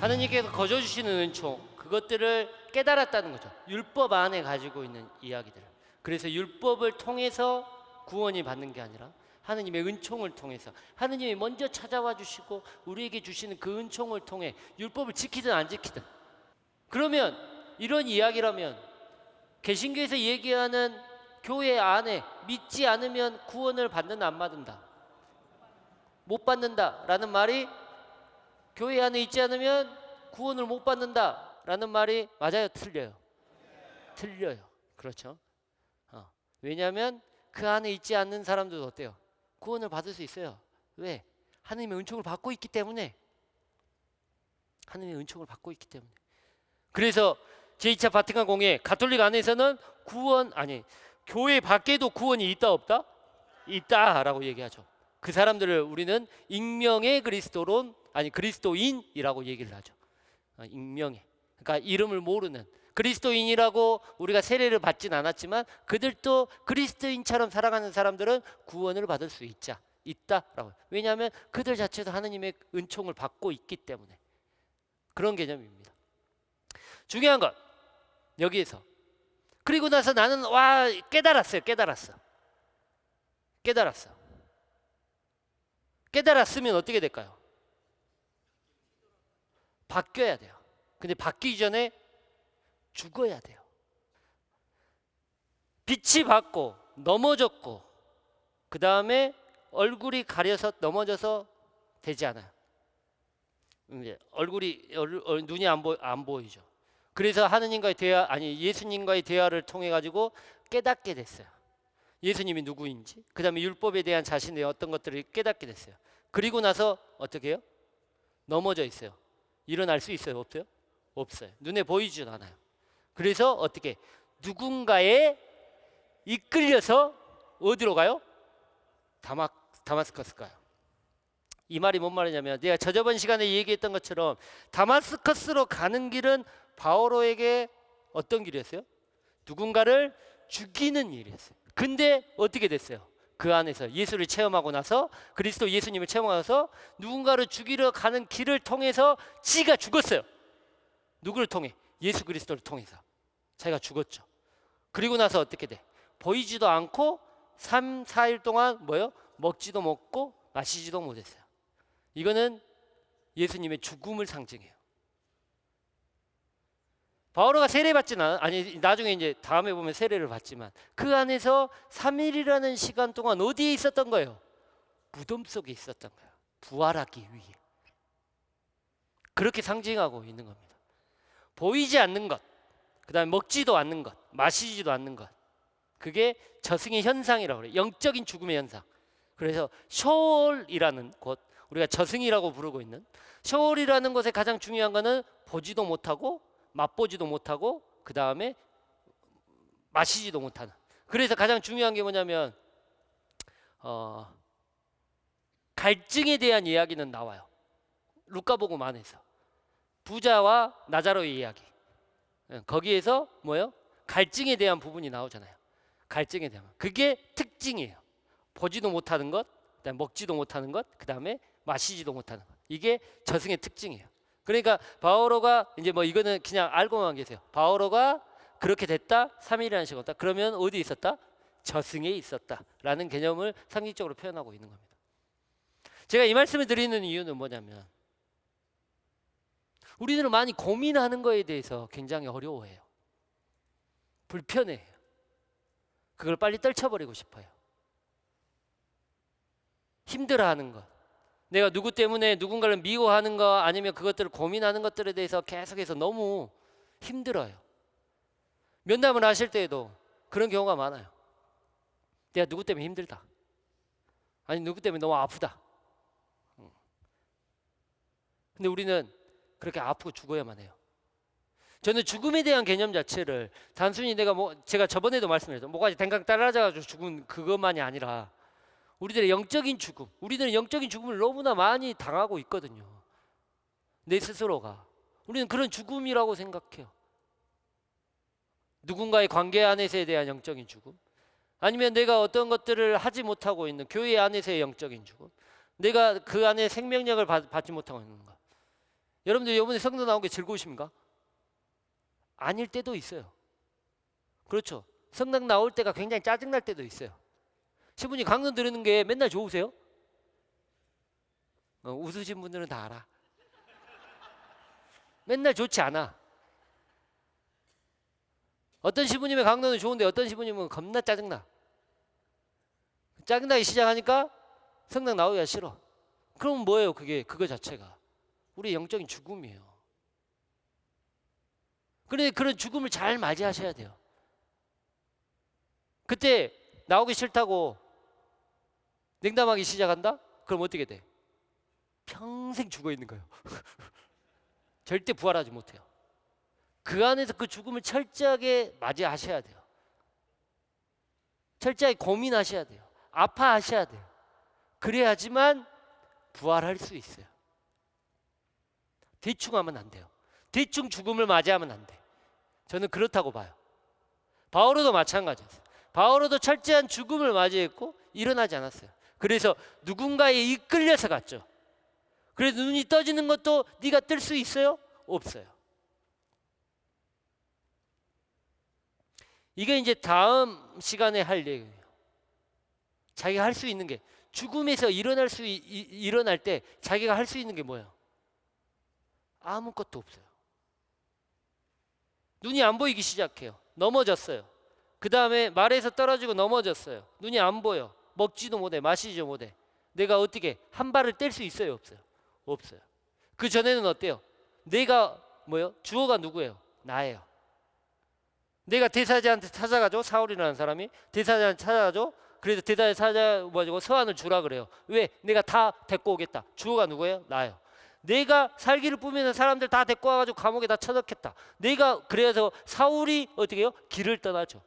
하느님께서 거저 주시는 은총, 그것들을 깨달았다는 거죠. 율법 안에 가지고 있는 이야기들. 그래서 율법을 통해서 구원이 받는 게 아니라 하느님의 은총을 통해서, 하느님이 먼저 찾아와 주시고 우리에게 주시는 그 은총을 통해 율법을 지키든 안 지키든. 그러면 이런 이야기라면 개신교에서 얘기하는 교회 안에 믿지 않으면 구원을 받는다 안 받는다? 못 받는다 라는 말이, 교회 안에 있지 않으면 구원을 못 받는다 라는 말이 맞아요, 틀려요? 틀려요. 그렇죠. 왜냐하면 그 안에 있지 않는 사람들도 어때요? 구원을 받을 수 있어요. 왜? 하느님의 은총을 받고 있기 때문에. 하느님의 은총을 받고 있기 때문에. 그래서 제2차 바티칸 공회 가톨릭 안에서는 교회 밖에도 구원이 있다 없다? 있다라고 얘기하죠. 그 사람들을 우리는 익명의 그리스도인이라고 얘기를 하죠. 익명의, 그러니까 이름을 모르는 그리스도인이라고 우리가 세례를 받진 않았지만 그들도 그리스도인처럼 살아가는 사람들은 구원을 받을 수 있다라고. 왜냐하면 그들 자체도 하느님의 은총을 받고 있기 때문에. 그런 개념입니다. 중요한 건 여기에서, 그리고 나서 나는 깨달았으면 어떻게 될까요? 바뀌어야 돼요. 근데 바뀌기 전에 죽어야 돼요. 빛이 받고 넘어졌고 그 다음에 얼굴이 가려서 넘어져서 되지 않아요. 눈이 안 보이죠. 그래서 하느님과의 예수님과의 대화를 통해 가지고 깨닫게 됐어요. 예수님이 누구인지, 그 다음에 율법에 대한 자신의 어떤 것들을 깨닫게 됐어요. 그리고 나서 어떻게 해요? 넘어져 있어요. 일어날 수 있어요? 없어요? 없어요. 눈에 보이지도 않아요. 그래서 어떻게? 누군가에 이끌려서 어디로 가요? 다마스커스 가요. 이 말이 뭔 말이냐면, 내가 저번 시간에 얘기했던 것처럼 다마스커스로 가는 길은 바오로에게 어떤 길이었어요? 누군가를 죽이는 일이었어요. 근데 어떻게 됐어요? 그 안에서 예수를 체험하고 나서, 그리스도 예수님을 체험하고 나서 누군가를 죽이러 가는 길을 통해서 지가 죽었어요. 누구를 통해? 예수 그리스도를 통해서 자기가 죽었죠. 그리고 나서 어떻게 돼? 보이지도 않고 3, 4일 동안 먹지도 먹고 마시지도 못했어요. 이거는 예수님의 죽음을 상징해요. 바오로가 세례받지는 나중에 이제 다음에 보면 세례를 받지만 그 안에서 3일이라는 시간 동안 어디에 있었던 거예요? 무덤 속에 있었던 거예요. 부활하기 위해. 그렇게 상징하고 있는 겁니다. 보이지 않는 것, 그 다음에 먹지도 않는 것, 마시지도 않는 것, 그게 저승의 현상이라고 그래요. 영적인 죽음의 현상. 그래서 셔올이라는 곳, 우리가 저승이라고 부르고 있는 셔올이라는 곳의 가장 중요한 거는 보지도 못하고 맛보지도 못하고 그 다음에 마시지도 못하는. 그래서 가장 중요한 게 뭐냐면 갈증에 대한 이야기는 나와요. 루카복음 안에서 부자와 나자로의 이야기, 거기에서 갈증에 대한 부분이 나오잖아요. 갈증에 대한, 그게 특징이에요. 보지도 못하는 것, 그다음에 먹지도 못하는 것, 그 다음에 마시지도 못하는 것. 이게 저승의 특징이에요. 그러니까 바오로가 이거는 그냥 알고만 계세요. 바오로가 그렇게 됐다, 3일이라는 시간 없다. 그러면 어디 있었다? 저승에 있었다라는 개념을 상징적으로 표현하고 있는 겁니다. 제가 이 말씀을 드리는 이유는 뭐냐면, 우리들은 많이 고민하는 거에 대해서 굉장히 어려워해요. 불편해요. 그걸 빨리 떨쳐버리고 싶어요. 힘들어하는 것, 내가 누구 때문에 누군가를 미워하는 거, 아니면 그것들을 고민하는 것들에 대해서 계속해서 너무 힘들어요. 면담을 하실 때에도 그런 경우가 많아요. 내가 누구 때문에 힘들다, 아니 누구 때문에 너무 아프다. 근데 우리는 그렇게 아프고 죽어야만 해요. 저는 죽음에 대한 개념 자체를 단순히 제가 저번에도 말씀드렸죠. 뭐가지 댕강 따라져가지고 죽은 그것만이 아니라 우리들의 영적인 죽음, 우리들은 영적인 죽음을 너무나 많이 당하고 있거든요. 내 스스로가. 우리는 그런 죽음이라고 생각해요. 누군가의 관계 안에서에 대한 영적인 죽음, 아니면 내가 어떤 것들을 하지 못하고 있는 교회 안에서의 영적인 죽음, 내가 그 안에 생명력을 받지 못하고 있는 것, 여러분들 이번에 성도 나온 게 즐거우십니까? 아닐 때도 있어요. 그렇죠. 성당 나올 때가 굉장히 짜증날 때도 있어요. 신부님 강론 들으는 게 맨날 좋으세요? 웃으신 분들은 다 알아. 맨날 좋지 않아. 어떤 신부님의 강론은 좋은데 어떤 신부님은 겁나 짜증나. 짜증나기 시작하니까 성당 나오기가 싫어. 그럼 뭐예요? 그거 자체가 우리 영적인 죽음이에요. 그런데 그런 죽음을 잘 맞이하셔야 돼요. 그때 나오기 싫다고 냉담하기 시작한다? 그럼 어떻게 돼? 평생 죽어 있는 거예요. 절대 부활하지 못해요. 그 안에서 그 죽음을 철저하게 맞이하셔야 돼요. 철저하게 고민하셔야 돼요. 아파하셔야 돼요. 그래야지만 부활할 수 있어요. 대충 하면 안 돼요. 대충 죽음을 맞이하면 안 돼. 저는 그렇다고 봐요. 바오로도 마찬가지였어요. 바오로도 철저한 죽음을 맞이했고 일어나지 않았어요. 그래서 누군가에 이끌려서 갔죠. 그래서 눈이 떠지는 것도 네가 뜰 수 있어요? 없어요. 이게 이제 다음 시간에 할 얘기예요. 자기가 할 수 있는 게 죽음에서 일어날 때 자기가 할 수 있는 게 뭐예요? 아무것도 없어요. 눈이 안 보이기 시작해요. 넘어졌어요. 그 다음에 말에서 떨어지고 넘어졌어요. 눈이 안 보여. 먹지도 못해. 마시지도 못해. 내가 어떻게 한 발을 뗄 수 있어요? 없어요? 없어요. 그 전에는 어때요? 내가 뭐예요? 주어가 누구예요? 나예요. 내가 대사자한테 찾아가죠. 사울이라는 사람이 대사자한테 찾아가죠. 그래서 대사자 찾아가지고 서한을 주라 그래요. 왜? 내가 다 데리고 오겠다. 주어가 누구예요? 나예요. 내가 살기를 뿌면서 사람들 다 데리고 와가지고 감옥에 다 쳐넣겠다. 내가 그래서 사울이 어떻게 해요? 길을 떠나죠.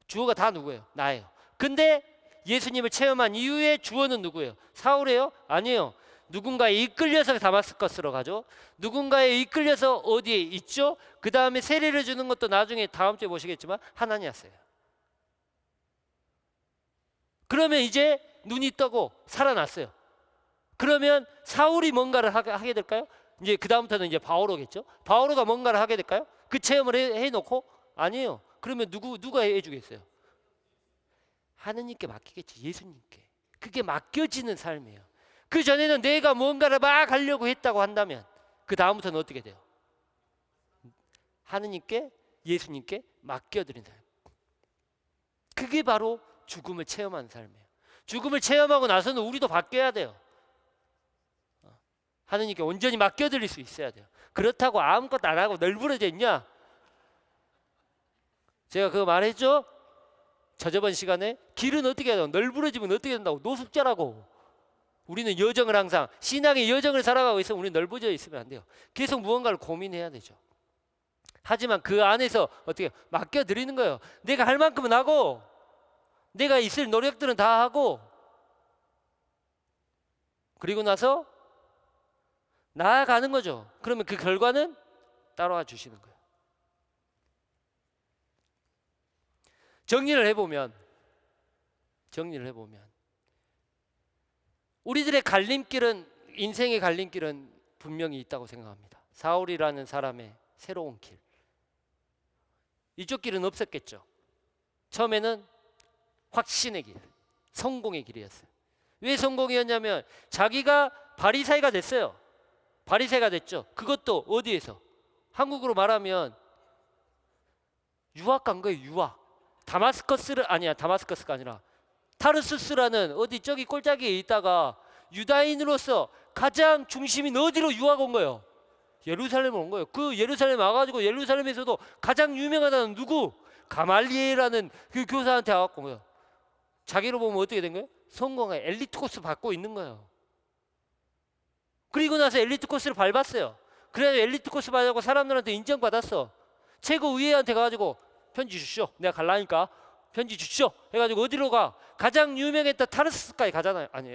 주어가 다 누구예요? 나예요. 근데 예수님을 체험한 이후에 주어는 누구예요? 사울이에요? 아니에요. 누군가에 이끌려서 다마스커스로 가죠. 누군가에 이끌려서 어디에 있죠? 그 다음에 세례를 주는 것도 나중에 다음 주에 보시겠지만 하나니아스예요. 그러면 이제 눈이 떠고 살아났어요. 그러면 사울이 뭔가를 하게 될까요? 이제 그 다음부터는 이제 바오로겠죠. 바오로가 뭔가를 하게 될까요? 그 체험을 해놓고 아니에요. 그러면 누가 해주겠어요? 하느님께 맡기겠지. 예수님께. 그게 맡겨지는 삶이에요. 그 전에는 내가 뭔가를 막 하려고 했다고 한다면 그 다음부터는 어떻게 돼요? 하느님께 예수님께 맡겨드린 삶. 그게 바로 죽음을 체험하는 삶이에요. 죽음을 체험하고 나서는 우리도 바뀌어야 돼요. 하느님께 온전히 맡겨드릴 수 있어야 돼요. 그렇다고 아무것도 안 하고 널브러져 있냐? 제가 그거 말했죠? 저번 시간에 길은 어떻게 해야 돼요? 널브러지면 어떻게 된다고? 노숙자라고. 우리는 여정을 항상 신앙의 여정을 살아가고 있으면 우리는 넓어져 있으면 안 돼요. 계속 무언가를 고민해야 되죠. 하지만 그 안에서 어떻게 맡겨드리는 거예요. 내가 할 만큼은 하고 내가 있을 노력들은 다 하고 그리고 나서 나아가는 거죠. 그러면 그 결과는 따라와 주시는 거예요. 정리를 해보면 우리들의 갈림길은 인생의 갈림길은 분명히 있다고 생각합니다. 사울이라는 사람의 새로운 길. 이쪽 길은 없었겠죠. 처음에는 확신의 길, 성공의 길이었어요. 왜 성공이었냐면 자기가 바리새가 됐어요. 바리새가 됐죠. 그것도 어디에서? 한국으로 말하면 유학 간 거예요. 유학. 다마스커스가 아니라 타르수스라는 어디 저기 꼴짜기에 있다가 유다인으로서 가장 중심인 어디로 유학 온 거예요? 예루살렘 온 거예요. 그 예루살렘 와가지고 예루살렘에서도 가장 유명하다는 누구? 가말리엘이라는 그 교사한테 와갖고 온 거예요. 자기로 보면 어떻게 된 거예요? 성공의 엘리트 코스 받고 있는 거예요. 그리고 나서 엘리트 코스를 밟았어요. 그래서 엘리트 코스 받고 사람들한테 인정받았어. 최고위원한테 가가지고 편지 주시오. 내가 갈라니까 편지 주시오. 해가지고 어디로 가? 가장 유명했던 타르스까지 가잖아요. 아니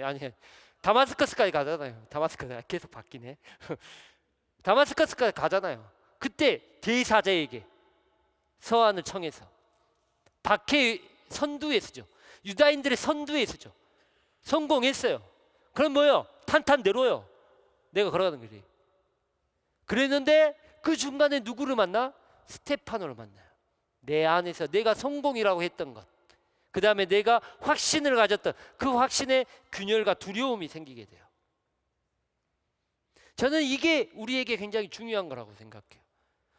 다마스커스까지 가잖아요. 다마스커스 계속 바뀌네. 다마스커스까지 가잖아요. 그때 대사자에게 서한을 청해서 박해 선두에 서죠. 유다인들의 선두에 서죠. 성공했어요. 그럼 뭐요? 탄탄대로요. 내가 걸어가는 길이. 그랬는데 그 중간에 누구를 만나? 스테파노를 만나요. 내 안에서 내가 성공이라고 했던 것, 그 다음에 내가 확신을 가졌던 그 확신에 균열과 두려움이 생기게 돼요. 저는 이게 우리에게 굉장히 중요한 거라고 생각해요.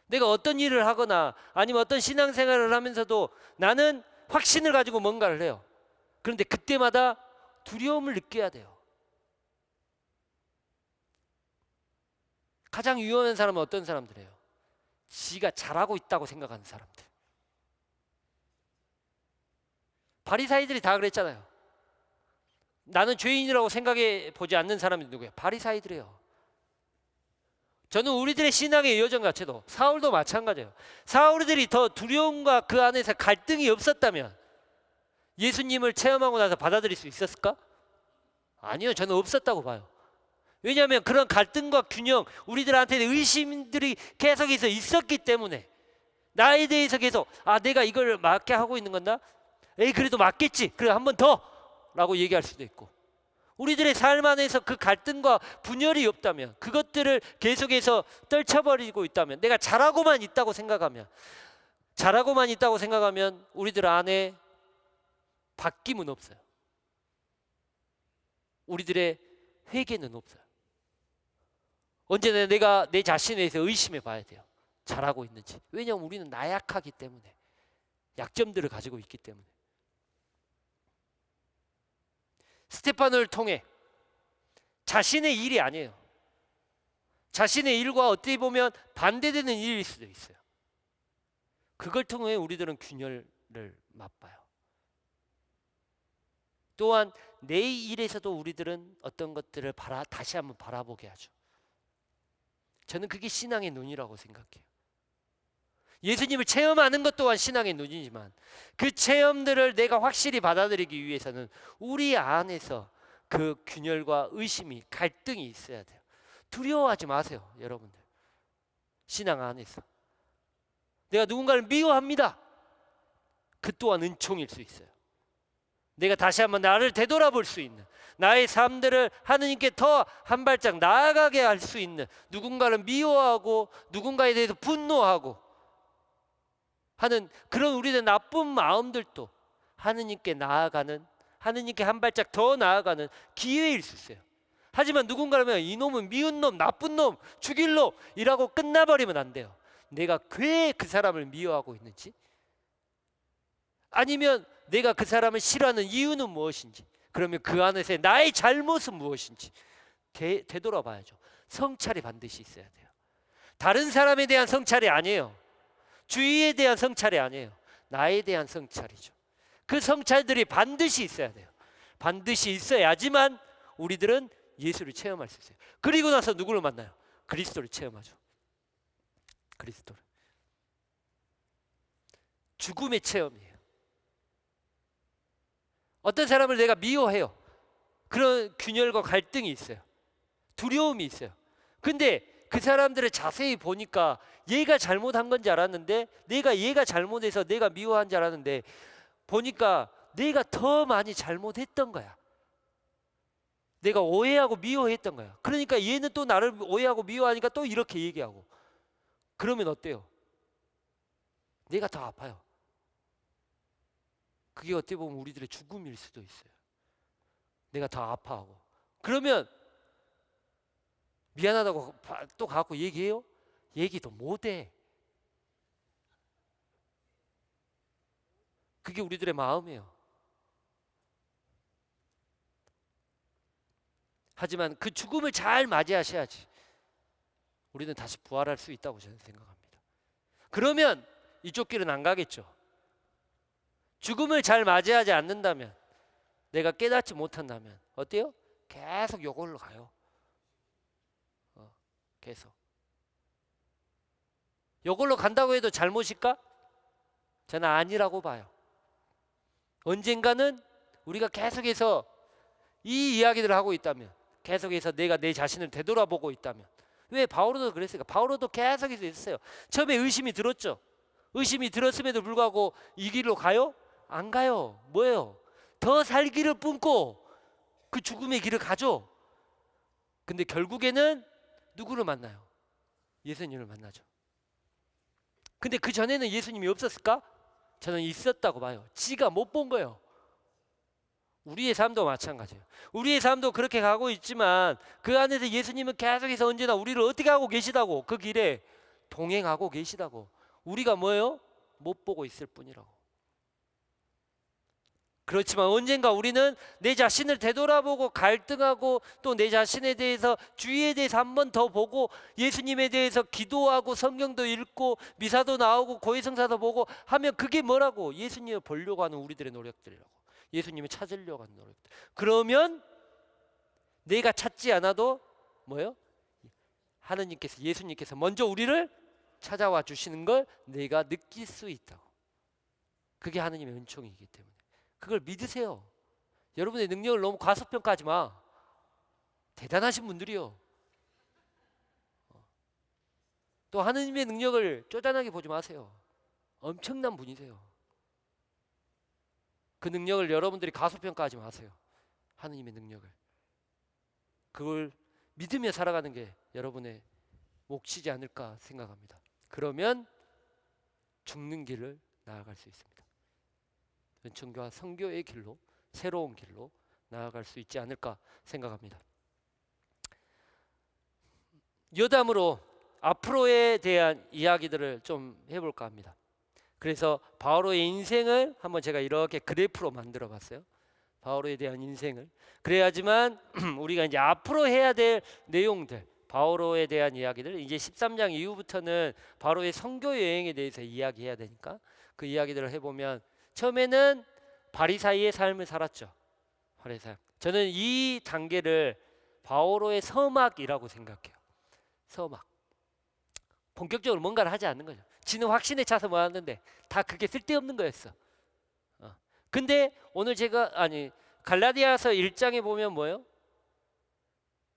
내가 어떤 일을 하거나 아니면 어떤 신앙생활을 하면서도 나는 확신을 가지고 뭔가를 해요. 그런데 그때마다 두려움을 느껴야 돼요. 가장 위험한 사람은 어떤 사람들이에요? 지가 잘하고 있다고 생각하는 사람들. 바리사이들이 다 그랬잖아요. 나는 죄인이라고 생각해 보지 않는 사람이 누구예요? 바리사이들이에요. 저는 우리들의 신앙의 여정 자체도, 사울도 마찬가지예요. 사울들이 더 두려움과 그 안에서 갈등이 없었다면 예수님을 체험하고 나서 받아들일 수 있었을까? 아니요, 저는 없었다고 봐요. 왜냐하면 그런 갈등과 균형, 우리들한테 의심들이 계속해서 있었기 때문에, 나에 대해서 계속 내가 이걸 맞게 하고 있는 건가? 에이, 그래도 맞겠지. 그래, 한 번 더 라고 얘기할 수도 있고, 우리들의 삶 안에서 그 갈등과 분열이 없다면, 그것들을 계속해서 떨쳐버리고 있다면, 내가 잘하고만 있다고 생각하면 우리들 안에 바뀜은 없어요. 우리들의 회개는 없어요. 언제나 내가 내 자신에 대해서 의심해 봐야 돼요. 잘하고 있는지. 왜냐하면 우리는 나약하기 때문에, 약점들을 가지고 있기 때문에. 스테파노를 통해 자신의 일이 아니에요. 자신의 일과 어떻게 보면 반대되는 일일 수도 있어요. 그걸 통해 우리들은 균열을 맛봐요. 또한 내 일에서도 우리들은 어떤 것들을 다시 한번 바라보게 하죠. 저는 그게 신앙의 눈이라고 생각해요. 예수님을 체험하는 것 또한 신앙의 눈이지만, 그 체험들을 내가 확실히 받아들이기 위해서는 우리 안에서 그 균열과 의심이, 갈등이 있어야 돼요. 두려워하지 마세요, 여러분들. 신앙 안에서 내가 누군가를 미워합니다. 그 또한 은총일 수 있어요. 내가 다시 한번 나를 되돌아볼 수 있는, 나의 삶들을 하느님께 더 한 발짝 나아가게 할 수 있는, 누군가를 미워하고 누군가에 대해서 분노하고 하는 그런 우리의 나쁜 마음들도 하느님께 나아가는, 하느님께 한 발짝 더 나아가는 기회일 수 있어요. 하지만 누군가라면 이놈은 미운 놈, 나쁜 놈, 죽일 놈이라고 끝나버리면 안 돼요. 내가 왜 그 사람을 미워하고 있는지, 아니면 내가 그 사람을 싫어하는 이유는 무엇인지, 그러면 그 안에서 나의 잘못은 무엇인지 되돌아봐야죠. 성찰이 반드시 있어야 돼요. 다른 사람에 대한 성찰이 아니에요. 주위에 대한 성찰이 아니에요. 나에 대한 성찰이죠. 그 성찰들이 반드시 있어야 돼요. 반드시 있어야지만 우리들은 예수를 체험할 수 있어요. 그리고 나서 누구를 만나요? 그리스도를 체험하죠. 그리스도를. 죽음의 체험이에요. 어떤 사람을 내가 미워해요. 그런 균열과 갈등이 있어요. 두려움이 있어요. 근데 그 사람들을 자세히 보니까 얘가 잘못한 건지 알았는데, 내가 얘가 잘못해서 내가 미워한 줄 알았는데, 보니까 내가 더 많이 잘못했던 거야. 내가 오해하고 미워했던 거야. 그러니까 얘는 또 나를 오해하고 미워하니까 또 이렇게 얘기하고. 그러면 어때요? 내가 더 아파요. 그게 어떻게 보면 우리들의 죽음일 수도 있어요. 내가 더 아파하고. 그러면 미안하다고 또 가고 얘기해요? 얘기도 못해. 그게 우리들의 마음이에요. 하지만 그 죽음을 잘 맞이하셔야지 우리는 다시 부활할 수 있다고 저는 생각합니다. 그러면 이쪽 길은 안 가겠죠. 죽음을 잘 맞이하지 않는다면, 내가 깨닫지 못한다면 어때요? 계속 요걸로 가요. 계속 요걸로 간다고 해도 잘못일까? 저는 아니라고 봐요. 언젠가는 우리가 계속해서 이 이야기들을 하고 있다면, 계속해서 내가 내 자신을 되돌아보고 있다면, 왜 바오로도 그랬을까? 바오로도 계속해서 있었어요. 처음에 의심이 들었죠. 의심이 들었음에도 불구하고 이 길로 가요? 안 가요. 뭐예요? 더 살기를 뿜고 그 죽음의 길을 가죠. 근데 결국에는 누구를 만나요? 예수님을 만나죠. 근데 그 전에는 예수님이 없었을까? 저는 있었다고 봐요. 지가 못 본 거예요. 우리의 삶도 마찬가지예요. 우리의 삶도 그렇게 가고 있지만 그 안에서 예수님은 계속해서 언제나 우리를 어떻게 하고 계시다고, 그 길에 동행하고 계시다고. 우리가 뭐예요? 못 보고 있을 뿐이라고. 그렇지만 언젠가 우리는 내 자신을 되돌아보고 갈등하고 또 내 자신에 대해서, 주위에 대해서 한 번 더 보고 예수님에 대해서 기도하고 성경도 읽고 미사도 나오고 고해성사도 보고 하면 그게 뭐라고? 예수님을 보려고 하는 우리들의 노력들이라고. 예수님을 찾으려고 하는 노력들. 그러면 내가 찾지 않아도 뭐예요? 하느님께서, 예수님께서 먼저 우리를 찾아와 주시는 걸 내가 느낄 수 있다고. 그게 하느님의 은총이기 때문에 그걸 믿으세요. 여러분의 능력을 너무 과소평가하지 마. 대단하신 분들이요. 또 하느님의 능력을 쪼잔하게 보지 마세요. 엄청난 분이세요. 그 능력을 여러분들이 과소평가하지 마세요. 하느님의 능력을. 그걸 믿으며 살아가는 게 여러분의 몫이지 않을까 생각합니다. 그러면 죽는 길을 나아갈 수 있습니다. 은총교와 선교의 길로, 새로운 길로 나아갈 수 있지 않을까 생각합니다. 여담으로 앞으로에 대한 이야기들을 좀 해볼까 합니다. 그래서 바오로의 인생을 한번 제가 이렇게 그래프로 만들어 봤어요. 바오로에 대한 인생을. 그래야지만 우리가 이제 앞으로 해야 될 내용들, 바오로에 대한 이야기들, 이제 13장 이후부터는 바오로의 선교 여행에 대해서 이야기해야 되니까 그 이야기들을 해보면, 처음에는 바리사이의 삶을 살았죠. 바리사이. 저는 이 단계를 바오로의 서막이라고 생각해요. 서막. 본격적으로 뭔가를 하지 않는 거죠. 지는 확신에 차서 뭐 하는데 다 그게 쓸데없는 거였어. 근데 오늘 제가 갈라디아서 1장에 보면 뭐예요?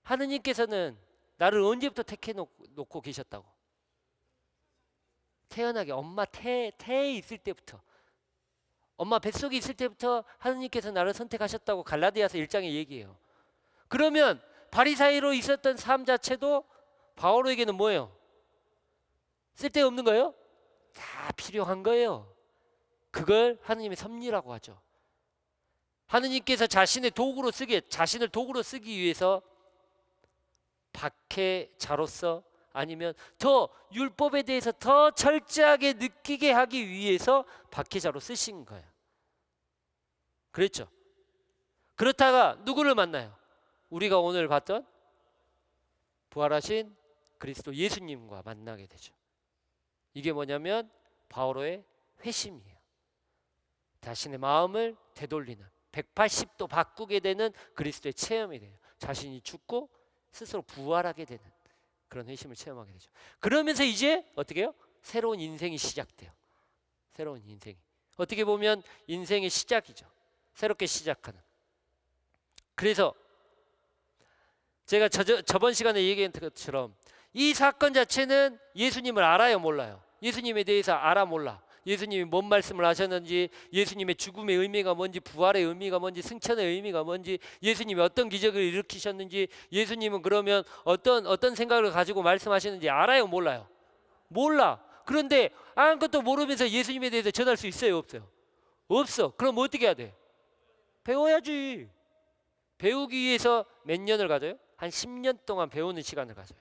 하느님께서는 나를 언제부터 택해 놓고 계셨다고? 태어나게 엄마 태에 있을 때부터, 엄마 뱃속에 있을 때부터 하느님께서 나를 선택하셨다고 갈라디아서 1장에 얘기해요. 그러면 바리사이로 있었던 삶 자체도 바오로에게는 뭐예요? 쓸데없는 거예요? 다 필요한 거예요. 그걸 하느님의 섭리라고 하죠. 하느님께서 자신을 도구로 쓰기 위해서 박해자로서, 아니면 더 율법에 대해서 더 철저하게 느끼게 하기 위해서 박해자로 쓰신 거예요. 그랬죠. 그렇다가 누구를 만나요? 우리가 오늘 봤던 부활하신 그리스도 예수님과 만나게 되죠. 이게 뭐냐면 바오로의 회심이에요. 자신의 마음을 되돌리는, 180도 바꾸게 되는 그리스도의 체험이 돼요. 자신이 죽고 스스로 부활하게 되는 그런 회심을 체험하게 되죠. 그러면서 이제 어떻게 해요? 새로운 인생이 시작돼요. 새로운 인생이. 어떻게 보면 인생의 시작이죠. 새롭게 시작하는. 그래서 제가 저번 시간에 얘기했던 것처럼 이 사건 자체는 예수님을 알아요, 몰라요? 예수님에 대해서 알아, 몰라? 예수님이 뭔 말씀을 하셨는지, 예수님의 죽음의 의미가 뭔지, 부활의 의미가 뭔지, 승천의 의미가 뭔지, 예수님이 어떤 기적을 일으키셨는지, 예수님은 그러면 어떤 생각을 가지고 말씀하시는지 알아요, 몰라요? 몰라. 그런데 아무것도 모르면서 예수님에 대해서 전할 수 있어요, 없어요? 없어. 그럼 어떻게 해야 돼? 배워야지. 배우기 위해서 몇 년을 가져요? 한 10년 동안 배우는 시간을 가져요.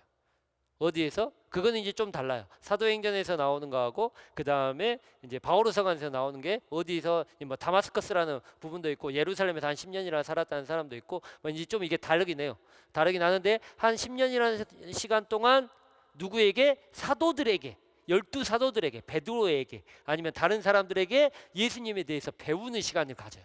어디에서? 그거는 이제 좀 달라요. 사도행전에서 나오는 거하고 그 다음에 이제 바오로서관에서 나오는 게, 어디서 뭐 다마스커스라는 부분도 있고 예루살렘에서 한 10년이나 살았다는 사람도 있고, 뭐 이제 좀 이게 다르긴 해요. 다르긴 하는데 한 10년이라는 시간 동안 누구에게? 사도들에게, 12사도들에게, 베드로에게, 아니면 다른 사람들에게 예수님에 대해서 배우는 시간을 가져요.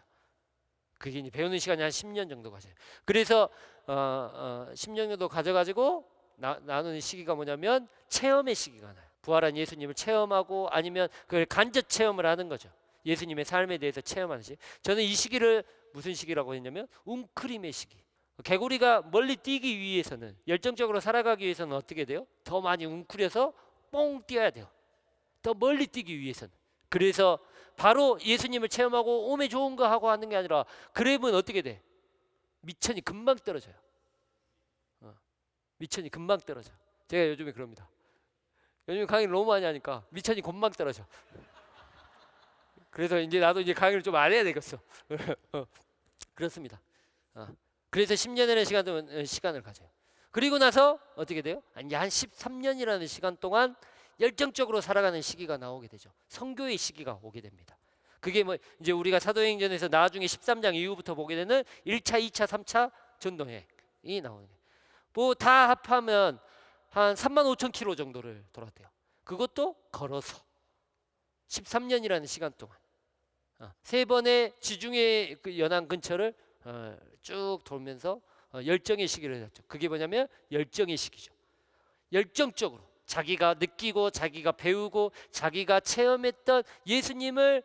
그게 이제 배우는 시간이 한 10년 정도 가져요. 그래서 10년 정도 가져가지고 나누는 시기가 뭐냐면 체험의 시기가 나요. 부활한 예수님을 체험하고, 아니면 그걸 간접 체험을 하는 거죠. 예수님의 삶에 대해서 체험하는 시기. 저는 이 시기를 무슨 시기라고 했냐면 웅크림의 시기. 개구리가 멀리 뛰기 위해서는, 열정적으로 살아가기 위해서는 어떻게 돼요? 더 많이 웅크려서 뽕 뛰어야 돼요. 더 멀리 뛰기 위해서는. 그래서 바로 예수님을 체험하고 오메 좋은 거 하고 하는 게 아니라, 그러면 어떻게 돼? 미천이 금방 떨어져요. 미천이 금방 떨어져. 제가 요즘에 그럽니다. 요즘 강의를 너무 많이 하니까 미천이 금방 떨어져. 그래서 이제 나도 이제 강의를 좀 안 해야 되겠어. 그렇습니다. 그래서 10년이라는 시간을 가져요. 그리고 나서 어떻게 돼요? 이제 한 13년이라는 시간 동안 열정적으로 살아가는 시기가 나오게 되죠. 선교의 시기가 오게 됩니다. 그게 뭐 이제 우리가 사도행전에서 나중에 13장 이후부터 보게 되는 1차, 2차, 3차 전도행이 나오는 거예요. 뭐 다 합하면 한 3만 5천 킬로 정도를 돌았대요. 그것도 걸어서 13년이라는 시간 동안 세 번의 지중해 그 연안 근처를 쭉 돌면서 열정의 시기를 했죠. 그게 뭐냐면 열정의 시기죠. 열정적으로 자기가 느끼고 자기가 배우고 자기가 체험했던 예수님을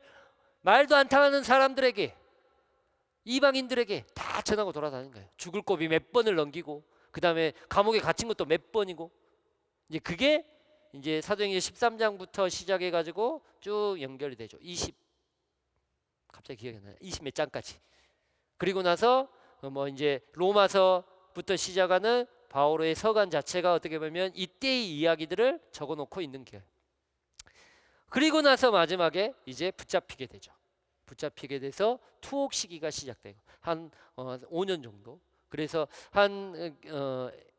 말도 안 통하는 사람들에게, 이방인들에게 다 전하고 돌아다니는 거예요. 죽을 고비 몇 번을 넘기고 그 다음에 감옥에 gat힌 것도 몇 번이고, 이제 그게 이제 사도행전 13장부터 시작해 가지고 쭉 연결이 되죠. 갑자기 기억이 안 나요. 20 몇 장까지. 그리고 나서 뭐 이제 로마서부터 시작하는 바오로의 서간 자체가 어떻게 보면 이때의 이야기들을 적어놓고 있는 거예요. 그리고 나서 마지막에 이제 붙잡히게 되죠. 붙잡히게 돼서 투옥 시기가 시작되고 한 5년 정도. 그래서 한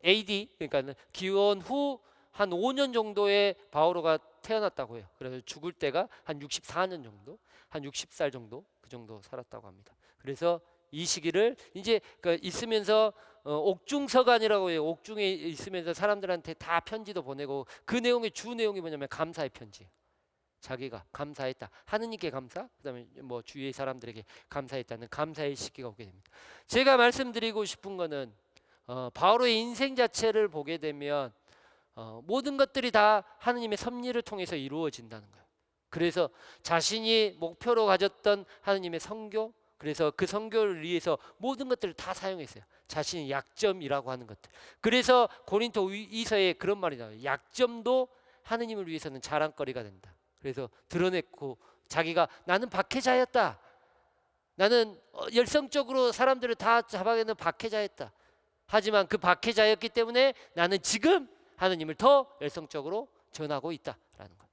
AD 그러니까 기원 후 한 5년 정도에 바오로가 태어났다고 해요. 그래서 죽을 때가 한 64년 정도, 한 60살 정도 그 정도 살았다고 합니다. 그래서 이 시기를 이제 있으면서 옥중서간이라고 해요. 옥중에 있으면서 사람들한테 다 편지도 보내고, 그 내용의 주 내용이 뭐냐면 감사의 편지. 자기가 감사했다. 하느님께 감사, 그다음에 뭐 주위의 사람들에게 감사했다는 감사의 시기가 오게 됩니다. 제가 말씀드리고 싶은 거는 바오로의 인생 자체를 보게 되면 모든 것들이 다 하느님의 섭리를 통해서 이루어진다는 거예요. 그래서 자신이 목표로 가졌던 하느님의 선교, 그래서 그 선교를 위해서 모든 것들을 다 사용했어요. 자신의 약점이라고 하는 것들. 그래서 고린도 이서에 그런 말이 나와요. 약점도 하느님을 위해서는 자랑거리가 된다. 그래서 드러냈고, 자기가 나는 박해자였다. 나는 열성적으로 사람들을 다 잡아가는 박해자였다. 하지만 그 박해자였기 때문에 나는 지금 하느님을 더 열성적으로 전하고 있다라는 것.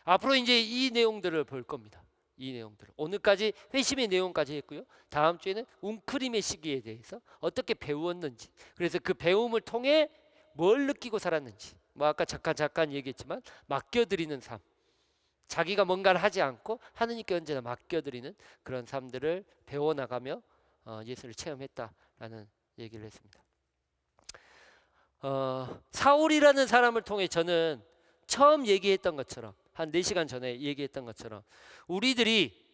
앞으로 이제 이 내용들을 볼 겁니다. 이 내용들을 오늘까지 회심의 내용까지 했고요. 다음 주에는 웅크림의 시기에 대해서 어떻게 배웠는지, 그래서 그 배움을 통해 뭘 느끼고 살았는지, 뭐 아까 잠깐 얘기했지만 맡겨드리는 삶, 자기가 뭔가를 하지 않고 하느님께 언제나 맡겨드리는 그런 삶들을 배워나가며 예수를 체험했다라는 얘기를 했습니다. 사울이라는 사람을 통해 저는 처음 얘기했던 것처럼, 한 4시간 전에 얘기했던 것처럼, 우리들이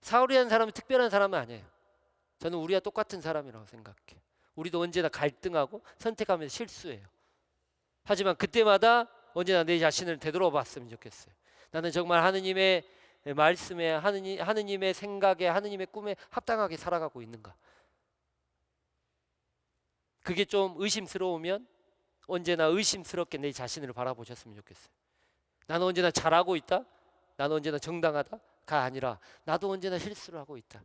사울이라는 사람은 특별한 사람은 아니에요. 저는 우리와 똑같은 사람이라고 생각해요. 우리도 언제나 갈등하고 선택하면서 실수해요. 하지만 그때마다 언제나 내 자신을 되돌아봤으면 좋겠어요. 나는 정말 하느님의 말씀에, 하느님의 생각에, 하느님의 꿈에 합당하게 살아가고 있는가. 그게 좀 의심스러우면 언제나 의심스럽게 내 자신을 바라보셨으면 좋겠어요. 나는 언제나 잘하고 있다, 나는 언제나 정당하다가 아니라 나도 언제나 실수를 하고 있다,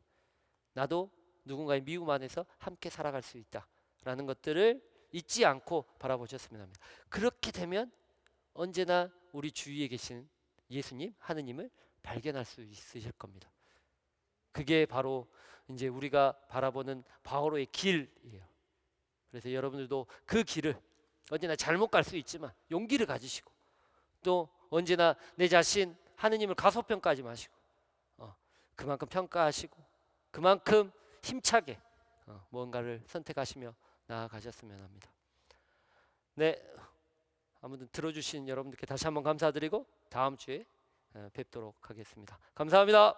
나도 누군가의 미움 안에서 함께 살아갈 수 있다라는 것들을 잊지 않고 바라보셨으면 합니다. 그렇게 되면 언제나 우리 주위에 계신 예수님, 하느님을 발견할 수 있으실 겁니다. 그게 바로 이제 우리가 바라보는 바오로의 길이에요. 그래서 여러분들도 그 길을 언제나 잘못 갈 수 있지만 용기를 가지시고, 또 언제나 내 자신 하느님을 가소평가하지 마시고 그만큼 평가하시고 그만큼 힘차게 무언가를 선택하시며 나아가셨으면 합니다. 네, 아무튼 들어주신 여러분들께 다시 한번 감사드리고 다음 주에 뵙도록 하겠습니다. 감사합니다.